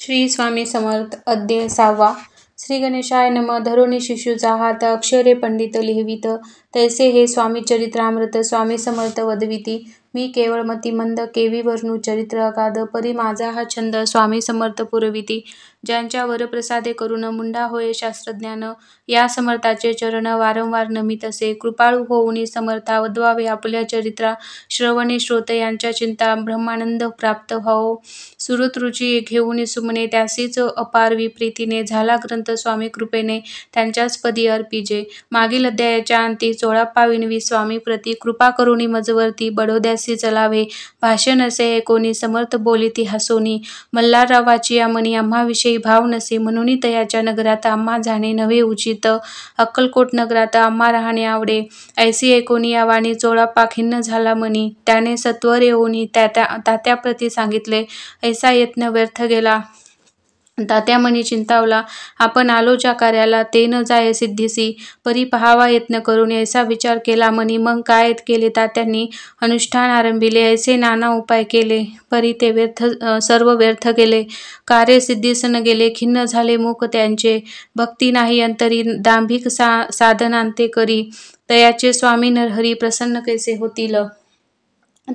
श्री स्वामी समर्थ अध्याय 6. श्री गणेशाय नमः. धरोनी शिशूचा हात अक्षरे पंडित लिहवित, तैसे हे स्वामी चरित्रामृत स्वामी समर्थ वदविती. मी केवळ मतिमंद केवी वर्णू चरित्र अगाध, परी माझा हा छंद स्वामी समर्थ पुरविती. ज्यांच्या वरप्रसादे करून मुंडा होय शास्त्रज्ञान, या समर्थाचे चरण वारंवार नमित असे. कृपाळू होऊनी समर्था वदवावे आपल्या चरित्रा, श्रवणे श्रोते यांच्या चिंता ब्रह्मानंद प्राप्त व्हावो. सुहृतरुची घेऊनी सुमने, त्यासीच अपार विप्रीतीने झाला ग्रंथ स्वामी कृपेने त्यांच्याच पदी अर्पिजे. मागील अध्यायाच्या अंती 16 विनवी स्वामी प्रती, कृपा करुणी मजवरती बडोद्यासी चलावे. भाष्य नसे ऐकोनी समर्थ बोलिती हसोनी, मल्हारराव वाचिया मनी आम्हाविषयी भाव नसे, म्हणून तयाच्या नगरात आम्हा जाणे नव्हे उचित. अक्कलकोट नगरात आम्हा राहणे आवडे. ऐसी ऐकोनी या वाणी चोळाप्पा खिन्न झाला मनी, त्याने सत्वर येऊनी तात्याप्रती सांगितले. ऐसा यत्न व्यर्थ गेला. तात्या मनी चिंतावला, आपण आलो ज्या कार्याला ते न जाय सिद्धीसी. परी पहावा यत्न करून ऐसा विचार केला मनी. मग काय केले तात्यांनी? अनुष्ठान आरंभिले. ऐसे नाना उपाय केले, परी ते सर्व व्यर्थ गेले. कार्य सिद्धीस न गेले. खिन्न झाले मुख त्यांचे. भक्ती नाही अंतरी, दांभिक साधनांते करी. तयाचे स्वामी नरहरी प्रसन्न कैसे होतील.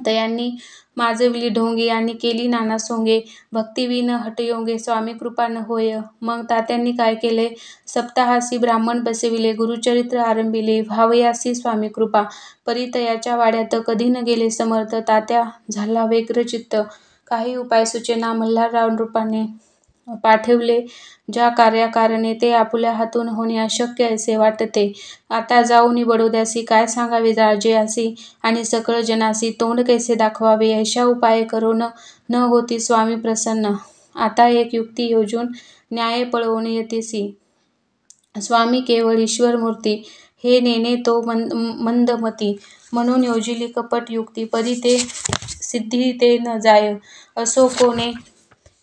तयांनी माजविली ढोंगी आणि केली नाना सोंगे. भक्तिविन हटयोगे स्वामी कृपा न होय. मग तात्यांनी काय केले? सप्ताहासी ब्राह्मण बसविले. गुरुचरित्र आरंभिले. व्हावयासी स्वामी कृपा. परी तयाच्या वाड्यात कधी न गेले समर्थ. तात्या झाला व्यग्रचित्त. काही उपाय सुचेना. मल्हारराव रूपाने पाठविले. ज्या कार्याकारणे ते आपुल्या हातून होणे अशक्य ऐसे वाटते. आता जाऊनी बडोद्यासी काय सांगावे राजयासी आणि सकळ जनासी, तोंड कैसे दाखवावे. अशा उपाय करून न होती स्वामी प्रसन्न. आता एक युक्ती योजून न्याय पळवून येतीसी. स्वामी केवळ ईश्वर मूर्ती, हे नेणे तो मंदमती. म्हणून योजिली कपट युक्ती, परी ते सिद्धी ते न जाय. असो कोणे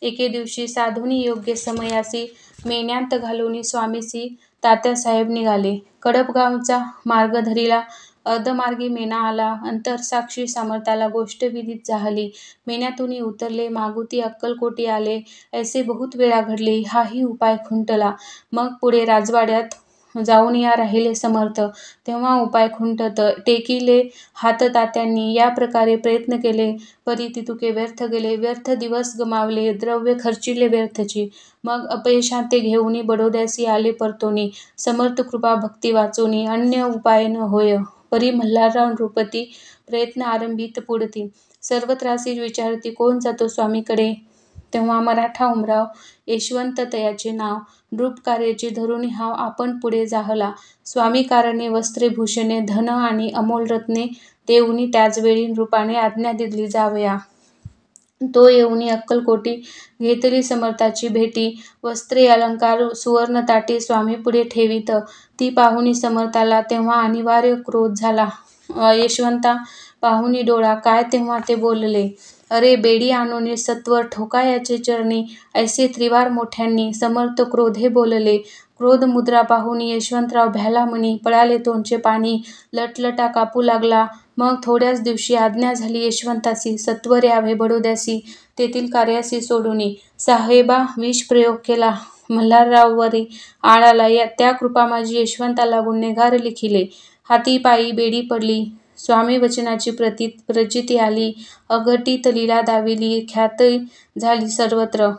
एके दिवशी साधूनी योग्य समयासी, मेन्यांत घालूनी स्वामीसी तात्यासाहेब निघाले. कडपगावचा मार्ग धरिला. अर्धमार्गी मेना आला. अंतरसाक्षी समर्थाला गोष्ट विदित झाली. मेन्यातूनी उतरले. मागुती अक्कलकोटी आले. ऐसे बहुत वेळा घडले. हाही उपाय खुंटला. मग पुढे राजवाड्यात जाऊन या राहिले समर्थ. तेव्हा उपाय खुंटत. टेकिले हात तात्यांनी. या प्रकारे प्रयत्न केले, परी तितुके व्यर्थ गेले. व्यर्थ दिवस गमावले. द्रव्य खर्चिले व्यर्थची. मग अपयशांते घेऊनी बडोद्यासी आले परतोनी. समर्थ कृपा भक्ती वाचोनी, अन्य उपाय न होय. परी मल्हारराव नृपती प्रयत्न आरंभित पुढती. सर्वत्रासी विचारती, कोण जातो स्वामीकडे. तेव्हा मराठा उमराव यशवंत तयाचे नाव. नृप कार्याची धरुनी हाव आपण पुढे जाहला. स्वामी कारणे वस्त्रे भूषणे धन आणि अमोल रत्ने देऊनी त्याचवेळी नृपाने आज्ञा दिली जावया. तो येऊनी अक्कलकोटी घेतली समर्थाची भेटी. वस्त्रे अलंकार सुवर्ण ताटे स्वामी पुढे ठेवीत. ती पाहुनी समर्थाला तेव्हा अनिवार्य क्रोध झाला. यशवंता पाहुनी डोळा. काय तेव्हा ते बोलले, अरे बेडी आणूनी सत्वर ठोका याचे चरणी. ऐसे त्रिवार मोठ्यांनी. समर्थ क्रोधे बोलले. क्रोध मुद्रा पाहुनी यशवंतराव भ्याला मनी. पळाले तोंडचे पाणी. लटलटा कापू लागला. मग थोड्याच दिवशी आज्ञा झाली यशवंतासी, सत्वर यावे बडोद्यासी तेथील कार्यासी सोडूनी. साहेबा विष प्रयोग केला. मल्हारराववरी आळ आला. त्या कृपा माझी यशवंताला गुन्हेगार लिखिले. हाती पायी बेडी पडली. स्वामी वचनाची प्रचिती आली. अघटित लीला दाविली. ख्याती झाली सर्वत्र.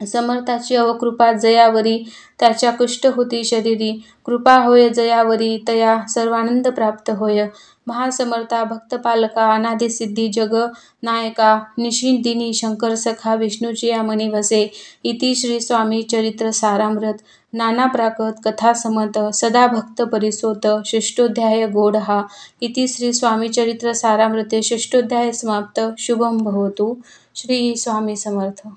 समर्थाची अवकृपा जयावरी. त्याच्या कुष्ठ होती शरीरी. कृपा होय जयावरी, तया सर्वानंद प्राप्त होय. महासमर्था भक्तपालका, अनादिसिद्धी जग नायका, निशिदिनी शंकर सखा, विष्णूची या मनी वसे. इति श्री स्वामी चरित्र सारामृत. नाना प्राकृत कथा समर्थ, सदा भक्त परिसोत. षष्ठोध्याय गौड हा. इति श्री स्वामी चरित्र सारामृते षष्ठोध्याय समाप्त. शुभम भवतु. श्री स्वामी समर्थ.